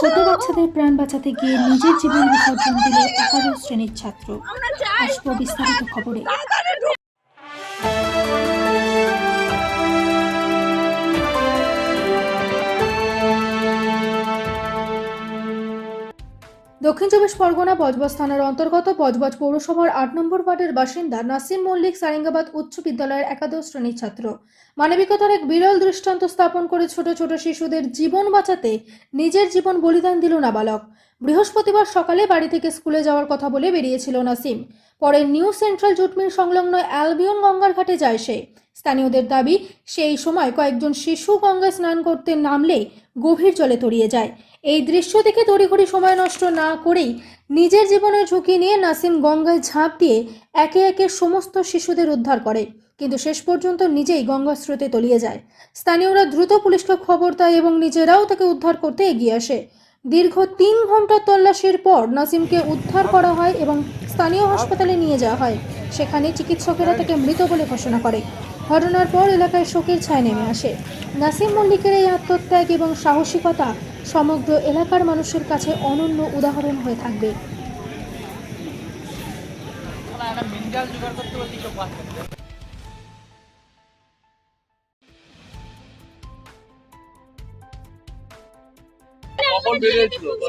ছোট বাচ্চাদের প্রাণ বাঁচাতে গিয়ে নিজের জীবন বিসর্জন দিল একাদশ শ্রেণীর ছাত্র। আসবো বিস্তারিত খবরে। দক্ষিণ চব্বিশ পরগনা বজবজ থানার অন্তর্গত বজবজ পৌরসভার ৮ নম্বর ওয়ার্ডের বাসিন্দা নাসিম মল্লিক সারেঙ্গাবাদ উচ্চ বিদ্যালয়ের একাদশ শ্রেণীর ছাত্র। মানবিকতার এক বিরল দৃষ্টান্ত স্থাপন করে ছোট ছোট শিশুদের জীবন বাঁচাতে নিজের জীবন বলিদান দিল নাবালক। বৃহস্পতিবার সকালে বাড়ি থেকে স্কুলে যাওয়ার কথা বলে বেরিয়েছিল নাসিম। পরে নিউ সেন্ট্রাল জুটমিল সংলগ্ন অ্যালবিয়ন গঙ্গার ঘাটে যায় সে। স্থানীয়দের দাবি, সেই সময় কয়েকজন শিশু গঙ্গায় স্নান করতে নামলেই গভীর জলে তলিয়ে যায়। এই দৃশ্য দেখে তড়িঘড়ি সময় নষ্ট না করেই নিজের জীবনের ঝুঁকি নিয়ে নাসিম গঙ্গায় ঝাঁপ দিয়ে একে একে সমস্ত শিশুদের উদ্ধার করে, কিন্তু শেষ পর্যন্ত নিজেই গঙ্গা স্রোতে তলিয়ে যায়। স্থানীয়রা দ্রুত পুলিশকে খবর দেয় এবং নিজেরাও তাকে উদ্ধার করতে এগিয়ে আসে। দীর্ঘ 3 ঘন্টা তল্লাশির পর নাসিমকে উদ্ধার করা হয় এবং স্থানীয় হাসপাতালে নিয়ে যাওয়া হয়। সেখানে চিকিৎসকেরা তাকে মৃত বলে ঘোষণা করে। ঘটনার পর এলাকায় শোকের ছায়া নেমে আসে। নাসিম মল্লিকের এই আত্মত্যাগ এবং সাহসিকতা সমগ্র এলাকার মানুষের কাছে অনন্য উদাহরণ হয়ে থাকবে।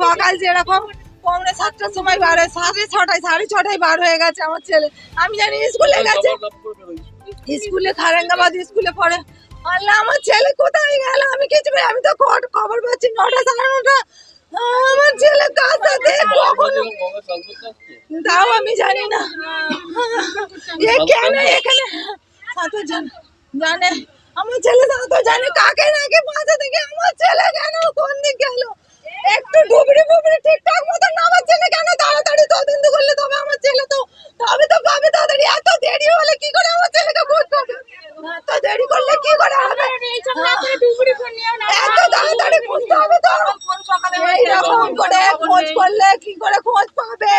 সকাল যেরকম 6:45 সময় বার হয়, 6:30 বার হয়ে গেছে আমার ছেলে। আমি জানি স্কুলে গেছে, স্কুলে খারেঙ্গাবাদ স্কুলে পড়ে। আল্লাহ, আমার ছেলে কোথায় গেল আমি কিছু আমি তো খবর পাচ্ছি 9টা 9:30। আমার ছেলে কার সাথে কখন, তাও আমি জানি না কেন এখানে সাঁতার জানে আমার ছেলে, সাঁতার জানে কাকে নাকি বাঁচা থেকে আমার ছেলে কেন কোন দিক গেল, একটু ডুবরি ঠিকঠাক মতো নামার ছেলে কেন তাড়াতাড়ি তদন্ত করলে তবে আমার ছেলে তো তবে তো পাবে তাড়াতাড়ি। এত দেরি হলে কি করে আমার ছেলেকে খোঁজ পাবে, এত দেরি করলে কি করে হবে, এত তাড়াতাড়ি খুঁজতে হবে তো এইরকম করে খোঁজ করলে কি করে খোঁজ পাবে।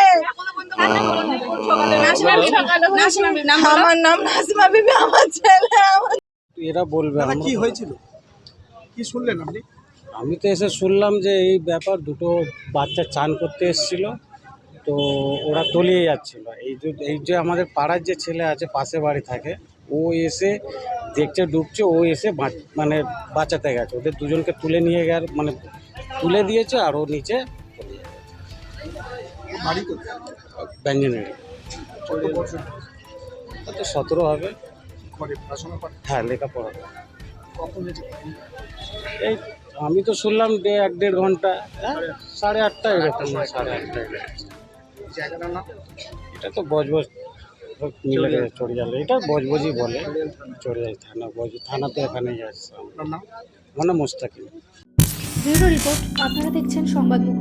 আমার নাম নাসিমা বিবি, আমার ছেলে। এরা বলবে কি হয়েছিল, কি শুনলেন আপনি? আমি তো এসে শুনলাম যে এই ব্যাপার, দুটো বাচ্চা চান করতে এসেছিল, তো ওরা তলিয়ে যাচ্ছিল। এই যে আমাদের পাড়ার যে ছেলে আছে, পাশে বাড়ি থাকে, ও এসে দেখছে ডুবছে, ও এসে মানে বাঁচাতে গেছে। ওদের দুজনকে তুলে নিয়ে মানে তুলে দিয়েছে, আর ও নিচে বাড়ি কোথায়? ব্যঞ্জনেরি। কত বছর? তো 17 হবে। করে পড়াশোনা করে? হ্যাঁ, লেখাপড়া। কখন হয়েছে? এই আমি তো শুনলাম 1-1.5 ঘন্টা, হ্যাঁ 8:30 এরকম, 8:30। জায়গাটার নাম? এটা তো বজবজ মিলে চড়িয়াল, এটা বজবজই বলে, চড়িয়াল থানা। থানা তো এখানেই আছে। আপনার নাম? আমার নাম মুস্তাকিম। ব্যুরো রিপোর্ট, আপনারা দেখছেন সংবাদ মুখ।